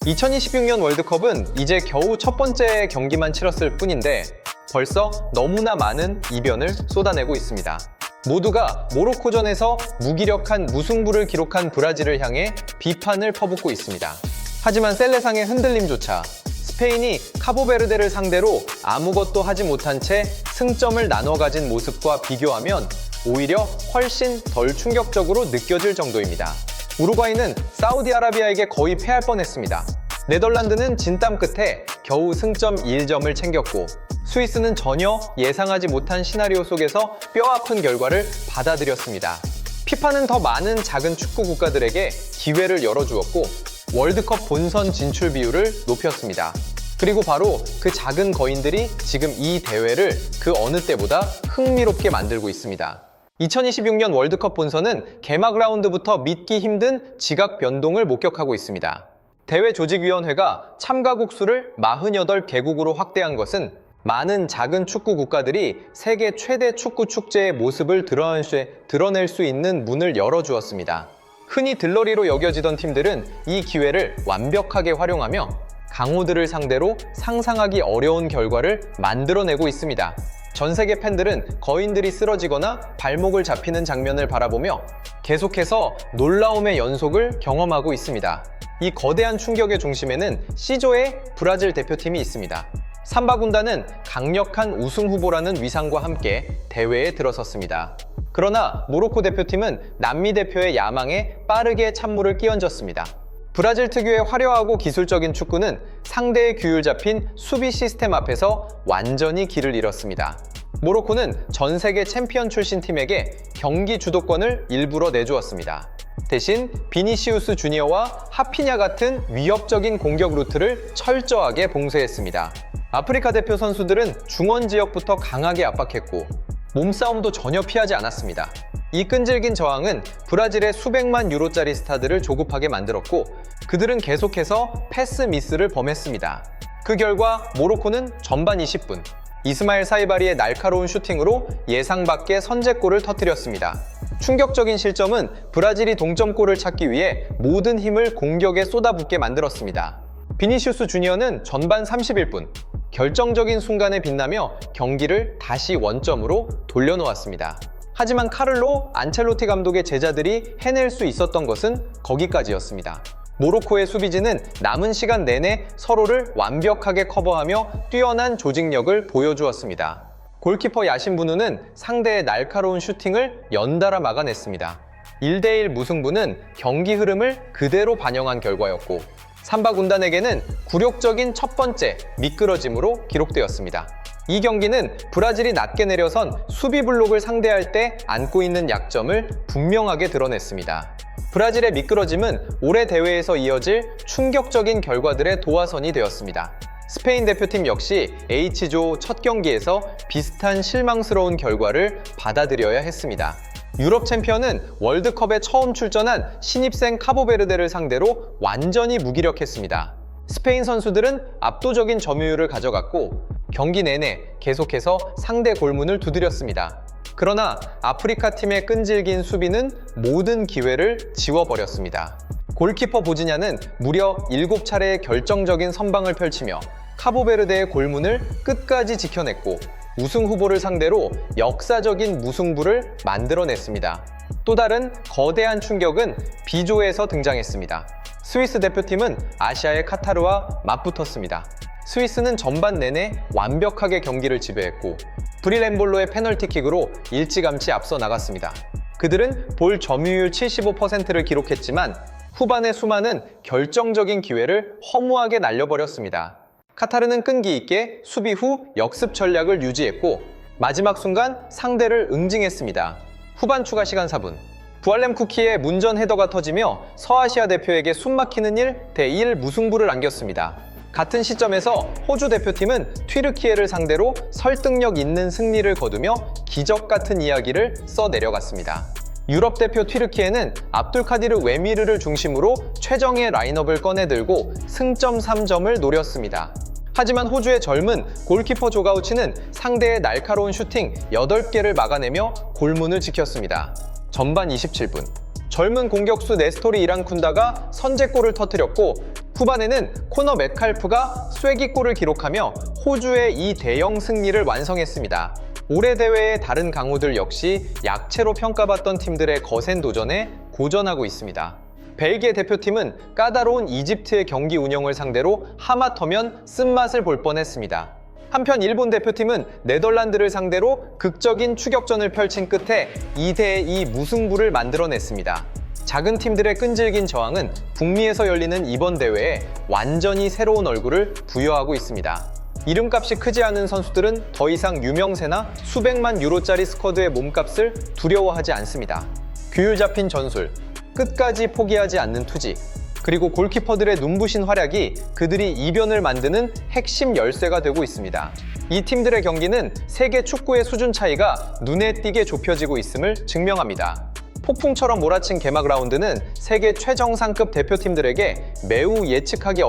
2026년 월드컵은 이제 겨우 첫 번째 경기만 치렀을 뿐인데 벌써 너무나 많은 이변을 쏟아내고 있습니다. 모두가 모로코전에서 무기력한 무승부를 기록한 브라질을 향해 비판을 퍼붓고 있습니다. 하지만 셀레상의 흔들림조차 스페인이 카보베르데를 상대로 아무것도 하지 못한 채 승점을 나눠 가진 모습과 비교하면 오히려 훨씬 덜 충격적으로 느껴질 정도입니다. 우루과이는 사우디아라비아에게 거의 패할 뻔했습니다. 네덜란드는 진땀 끝에 겨우 승점 1점을 챙겼고 스위스는 전혀 예상하지 못한 시나리오 속에서 뼈아픈 결과를 받아들였습니다. 피파는 더 많은 작은 축구 국가들에게 기회를 열어주었고 월드컵 본선 진출 비율을 높였습니다. 그리고 바로 그 작은 거인들이 지금 이 대회를 그 어느 때보다 흥미롭게 만들고 있습니다. 2026년 월드컵 본선은 개막 라운드부터 믿기 힘든 지각 변동을 목격하고 있습니다. 대회 조직위원회가 참가국 수를 48개국으로 확대한 것은 많은 작은 축구 국가들이 세계 최대 축구 축제의 모습을 드러낼 수 있는 문을 열어주었습니다. 흔히 들러리로 여겨지던 팀들은 이 기회를 완벽하게 활용하며 강호들을 상대로 상상하기 어려운 결과를 만들어내고 있습니다. 전 세계 팬들은 거인들이 쓰러지거나 발목을 잡히는 장면을 바라보며 계속해서 놀라움의 연속을 경험하고 있습니다. 이 거대한 충격의 중심에는 C조의 브라질 대표팀이 있습니다. 삼바 군단은 강력한 우승 후보라는 위상과 함께 대회에 들어섰습니다. 그러나 모로코 대표팀은 남미 대표의 야망에 빠르게 찬물을 끼얹었습니다. 브라질 특유의 화려하고 기술적인 축구는 상대의 규율 잡힌 수비 시스템 앞에서 완전히 길을 잃었습니다. 모로코는 전 세계 챔피언 출신 팀에게 경기 주도권을 일부러 내주었습니다. 대신 비니시우스 주니어와 하피냐 같은 위협적인 공격 루트를 철저하게 봉쇄했습니다. 아프리카 대표 선수들은 중원 지역부터 강하게 압박했고 몸싸움도 전혀 피하지 않았습니다. 이 끈질긴 저항은 브라질의 수백만 유로짜리 스타들을 조급하게 만들었고 그들은 계속해서 패스 미스를 범했습니다. 그 결과 모로코는 전반 20분 이스마일 사이바리의 날카로운 슈팅으로 예상 밖의 선제골을 터뜨렸습니다. 충격적인 실점은 브라질이 동점골을 찾기 위해 모든 힘을 공격에 쏟아붓게 만들었습니다. 비니시우스 주니어는 전반 31분 결정적인 순간에 빛나며 경기를 다시 원점으로 돌려놓았습니다. 하지만 카를로 안첼로티 감독의 제자들이 해낼 수 있었던 것은 거기까지였습니다. 모로코의 수비진은 남은 시간 내내 서로를 완벽하게 커버하며 뛰어난 조직력을 보여주었습니다. 골키퍼 야신 부누는 상대의 날카로운 슈팅을 연달아 막아냈습니다. 1대1 무승부는 경기 흐름을 그대로 반영한 결과였고 삼바 군단에게는 굴욕적인 첫 번째 미끄러짐으로 기록되었습니다. 이 경기는 브라질이 낮게 내려선 수비 블록을 상대할 때 안고 있는 약점을 분명하게 드러냈습니다. 브라질의 미끄러짐은 올해 대회에서 이어질 충격적인 결과들의 도화선이 되었습니다. 스페인 대표팀 역시 H조 첫 경기에서 비슷한 실망스러운 결과를 받아들여야 했습니다. 유럽 챔피언은 월드컵에 처음 출전한 신입생 카보베르데를 상대로 완전히 무기력했습니다. 스페인 선수들은 압도적인 점유율을 가져갔고 경기 내내 계속해서 상대 골문을 두드렸습니다. 그러나 아프리카 팀의 끈질긴 수비는 모든 기회를 지워버렸습니다. 골키퍼 보지냐는 무려 7차례의 결정적인 선방을 펼치며 카보베르데의 골문을 끝까지 지켜냈고 우승 후보를 상대로 역사적인 무승부를 만들어냈습니다. 또 다른 거대한 충격은 B조에서 등장했습니다. 스위스 대표팀은 아시아의 카타르와 맞붙었습니다. 스위스는 전반 내내 완벽하게 경기를 지배했고 브릴 엠볼로의 페널티킥으로 일찌감치 앞서 나갔습니다. 그들은 볼 점유율 75%를 기록했지만 후반에 수많은 결정적인 기회를 허무하게 날려버렸습니다. 카타르는 끈기 있게 수비 후 역습 전략을 유지했고 마지막 순간 상대를 응징했습니다. 후반 추가 시간 4분 부알렘 쿠키의 문전 헤더가 터지며 서아시아 대표에게 숨막히는 1대1 무승부를 안겼습니다. 같은 시점에서 호주 대표팀은 튀르키예를 상대로 설득력 있는 승리를 거두며 기적 같은 이야기를 써내려갔습니다. 유럽 대표 튀르키예는 압둘카디르 웨미르를 중심으로 최정예 라인업을 꺼내들고 승점 3점을 노렸습니다. 하지만 호주의 젊은 골키퍼 조가우치는 상대의 날카로운 슈팅 8개를 막아내며 골문을 지켰습니다. 전반 27분 젊은 공격수 네스토리 이랑쿤다가 선제골을 터뜨렸고 후반에는 코너 메칼프가 쐐기골을 기록하며 호주의 이 대형 승리를 완성했습니다. 올해 대회의 다른 강호들 역시 약체로 평가받던 팀들의 거센 도전에 고전하고 있습니다. 벨기에 대표팀은 까다로운 이집트의 경기 운영을 상대로 하마터면 쓴맛을 볼 뻔했습니다. 한편 일본 대표팀은 네덜란드를 상대로 극적인 추격전을 펼친 끝에 2대2 무승부를 만들어냈습니다. 작은 팀들의 끈질긴 저항은 북미에서 열리는 이번 대회에 완전히 새로운 얼굴을 부여하고 있습니다. 이름값이 크지 않은 선수들은 더 이상 유명세나 수백만 유로짜리 스쿼드의 몸값을 두려워하지 않습니다. 규율 잡힌 전술, 끝까지 포기하지 않는 투지, 그리고 골키퍼들의 눈부신 활약이 그들이 이변을 만드는 핵심 열쇠가 되고 있습니다. 이 팀들의 경기는 세계 축구의 수준 차이가 눈에 띄게 좁혀지고 있음을 증명합니다. 폭풍처럼 몰아친 개막 라운드는 세계 최정상급 대표팀들에게 매우 예측하기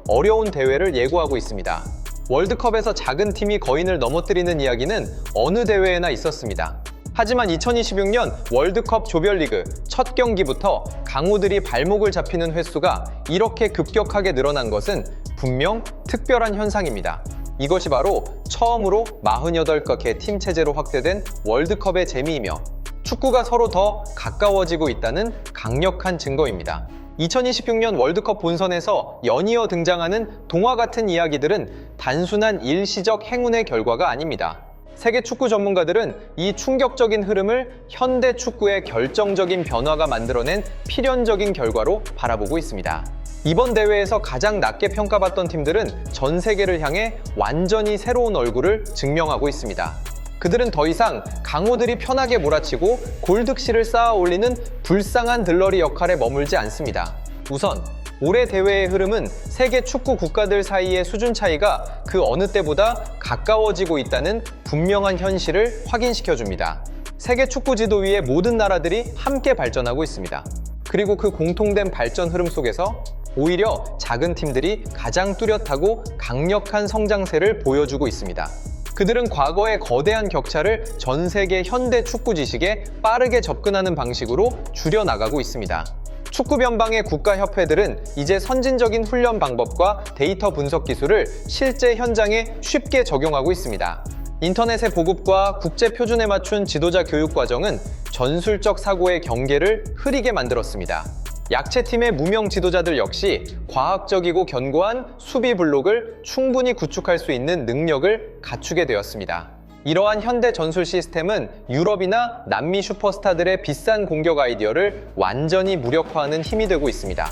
어려운 대회를 예고하고 있습니다. 월드컵에서 작은 팀이 거인을 넘어뜨리는 이야기는 어느 대회에나 있었습니다. 하지만 2026년 월드컵 조별리그 첫 경기부터 강호들이 발목을 잡히는 횟수가 이렇게 급격하게 늘어난 것은 분명 특별한 현상입니다. 이것이 바로 처음으로 48개 팀 체제로 확대된 월드컵의 재미이며 축구가 서로 더 가까워지고 있다는 강력한 증거입니다. 2026년 월드컵 본선에서 연이어 등장하는 동화 같은 이야기들은 단순한 일시적 행운의 결과가 아닙니다. 세계 축구 전문가들은 이 충격적인 흐름을 현대 축구의 결정적인 변화가 만들어낸 필연적인 결과로 바라보고 있습니다. 이번 대회에서 가장 낮게 평가받던 팀들은 전 세계를 향해 완전히 새로운 얼굴을 증명하고 있습니다. 그들은 더 이상 강호들이 편하게 몰아치고 골득실을 쌓아 올리는 불쌍한 들러리 역할에 머물지 않습니다. 우선 올해 대회의 흐름은 세계 축구 국가들 사이의 수준 차이가 그 어느 때보다 가까워지고 있다는 분명한 현실을 확인시켜줍니다. 세계 축구 지도 위의 모든 나라들이 함께 발전하고 있습니다. 그리고 그 공통된 발전 흐름 속에서 오히려 작은 팀들이 가장 뚜렷하고 강력한 성장세를 보여주고 있습니다. 그들은 과거의 거대한 격차를 전 세계 현대 축구 지식에 빠르게 접근하는 방식으로 줄여나가고 있습니다. 축구 변방의 국가협회들은 이제 선진적인 훈련 방법과 데이터 분석 기술을 실제 현장에 쉽게 적용하고 있습니다. 인터넷의 보급과 국제 표준에 맞춘 지도자 교육 과정은 전술적 사고의 경계를 흐리게 만들었습니다. 약체팀의 무명 지도자들 역시 과학적이고 견고한 수비 블록을 충분히 구축할 수 있는 능력을 갖추게 되었습니다. 이러한 현대 전술 시스템은 유럽이나 남미 슈퍼스타들의 비싼 공격 아이디어를 완전히 무력화하는 힘이 되고 있습니다.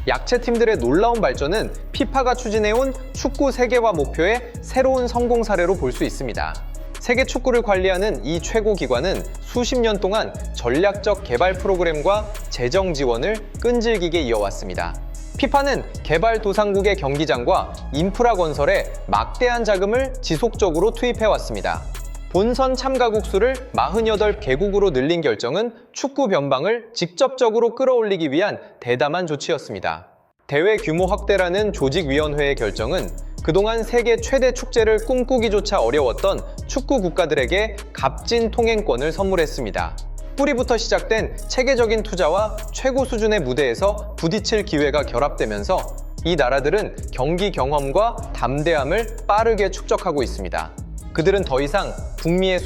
약체팀들의 놀라운 발전은 피파가 추진해온 축구 세계화 목표의 새로운 성공 사례로 볼 수 있습니다. 세계 축구를 관리하는 이 최고 기관은 수십 년 동안 전략적 개발 프로그램과 재정 지원을 끈질기게 이어왔습니다. 피파는 개발도상국의 경기장과 인프라 건설에 막대한 자금을 지속적으로 투입해왔습니다. 본선 참가국 수를 48개국으로 늘린 결정은 축구 변방을 직접적으로 끌어올리기 위한 대담한 조치였습니다. 대회 규모 확대라는 조직위원회의 결정은 그동안 세계 최대 축제를 꿈꾸기조차 어려웠던 축구 국가들에게 값진 통행권을 선물했습니다. 뿌리부터 시작된 체계적인 투자와 최고 수준의 무대에서 부딪힐 기회가 결합되면서 이 나라들은 경기 경험과 담대함을 빠르게 축적하고 있습니다. 그들은 더 이상 북미의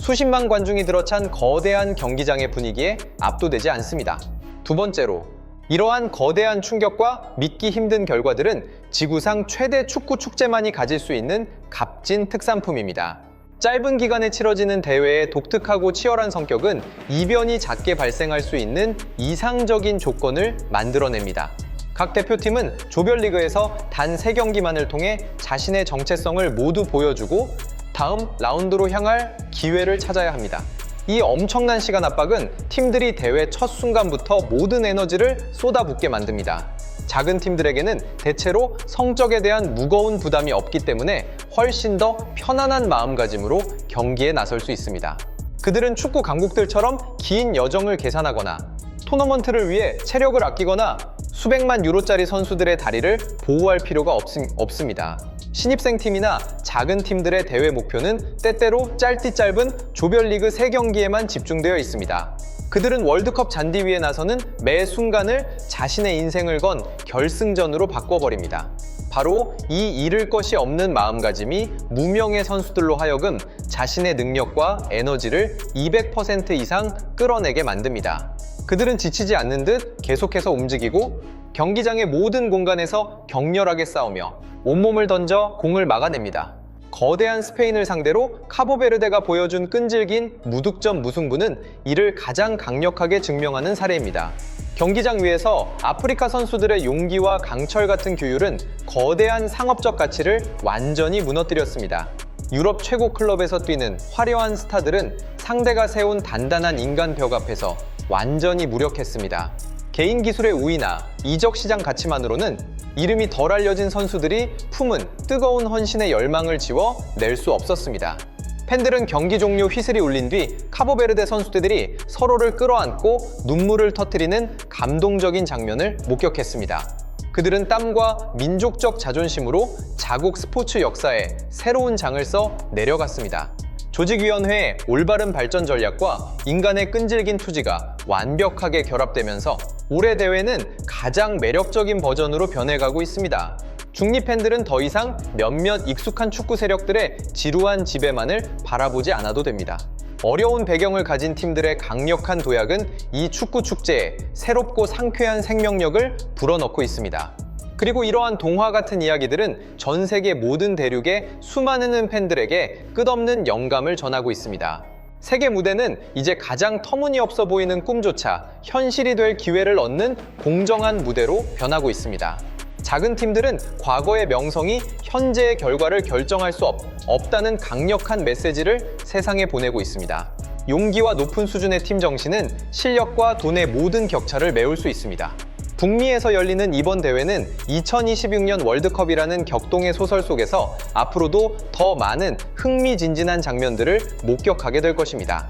수십만 관중이 들어찬 거대한 경기장의 분위기에 압도되지 않습니다. 두 번째로, 이러한 거대한 충격과 믿기 힘든 결과들은 지구상 최대 축구 축제만이 가질 수 있는 값진 특산품입니다. 짧은 기간에 치러지는 대회의 독특하고 치열한 성격은 이변이 작게 발생할 수 있는 이상적인 조건을 만들어냅니다. 각 대표팀은 조별리그에서 단 3경기만을 통해 자신의 정체성을 모두 보여주고 다음 라운드로 향할 기회를 찾아야 합니다. 이 엄청난 시간 압박은 팀들이 대회 첫 순간부터 모든 에너지를 쏟아붓게 만듭니다. 작은 팀들에게는 대체로 성적에 대한 무거운 부담이 없기 때문에 훨씬 더 편안한 마음가짐으로 경기에 나설 수 있습니다. 그들은 축구 강국들처럼 긴 여정을 계산하거나 토너먼트를 위해 체력을 아끼거나 수백만 유로짜리 선수들의 다리를 보호할 필요가 없습니다. 신입생 팀이나 작은 팀들의 대회 목표는 때때로 짧디 짧은 조별리그 3경기에만 집중되어 있습니다. 그들은 월드컵 잔디 위에 나서는 매 순간을 자신의 인생을 건 결승전으로 바꿔버립니다. 바로 이 잃을 것이 없는 마음가짐이 무명의 선수들로 하여금 자신의 능력과 에너지를 200% 이상 끌어내게 만듭니다. 그들은 지치지 않는 듯 계속해서 움직이고 경기장의 모든 공간에서 격렬하게 싸우며 온몸을 던져 공을 막아냅니다. 거대한 스페인을 상대로 카보베르데가 보여준 끈질긴 무득점 무승부는 이를 가장 강력하게 증명하는 사례입니다. 경기장 위에서 아프리카 선수들의 용기와 강철 같은 규율은 거대한 상업적 가치를 완전히 무너뜨렸습니다. 유럽 최고 클럽에서 뛰는 화려한 스타들은 상대가 세운 단단한 인간 벽 앞에서 완전히 무력했습니다. 개인 기술의 우위나 이적 시장 가치만으로는 이름이 덜 알려진 선수들이 품은 뜨거운 헌신의 열망을 지워 낼 수 없었습니다. 팬들은 경기 종료 휘슬이 울린 뒤 카보베르데 선수들이 서로를 끌어안고 눈물을 터뜨리는 감동적인 장면을 목격했습니다. 그들은 땀과 민족적 자존심으로 자국 스포츠 역사에 새로운 장을 써 내려갔습니다. 조직위원회의 올바른 발전 전략과 인간의 끈질긴 투지가 완벽하게 결합되면서 올해 대회는 가장 매력적인 버전으로 변해가고 있습니다. 중립 팬들은 더 이상 몇몇 익숙한 축구 세력들의 지루한 지배만을 바라보지 않아도 됩니다. 어려운 배경을 가진 팀들의 강력한 도약은 이 축구 축제에 새롭고 상쾌한 생명력을 불어넣고 있습니다. 그리고 이러한 동화 같은 이야기들은 전 세계 모든 대륙의 수많은 팬들에게 끝없는 영감을 전하고 있습니다. 세계 무대는 이제 가장 터무니없어 보이는 꿈조차 현실이 될 기회를 얻는 공정한 무대로 변하고 있습니다. 작은 팀들은 과거의 명성이 현재의 결과를 결정할 수 없다는 강력한 메시지를 세상에 보내고 있습니다. 용기와 높은 수준의 팀 정신은 실력과 돈의 모든 격차를 메울 수 있습니다. 북미에서 열리는 이번 대회는 2026년 월드컵이라는 격동의 소설 속에서 앞으로도 더 많은 흥미진진한 장면들을 목격하게 될 것입니다.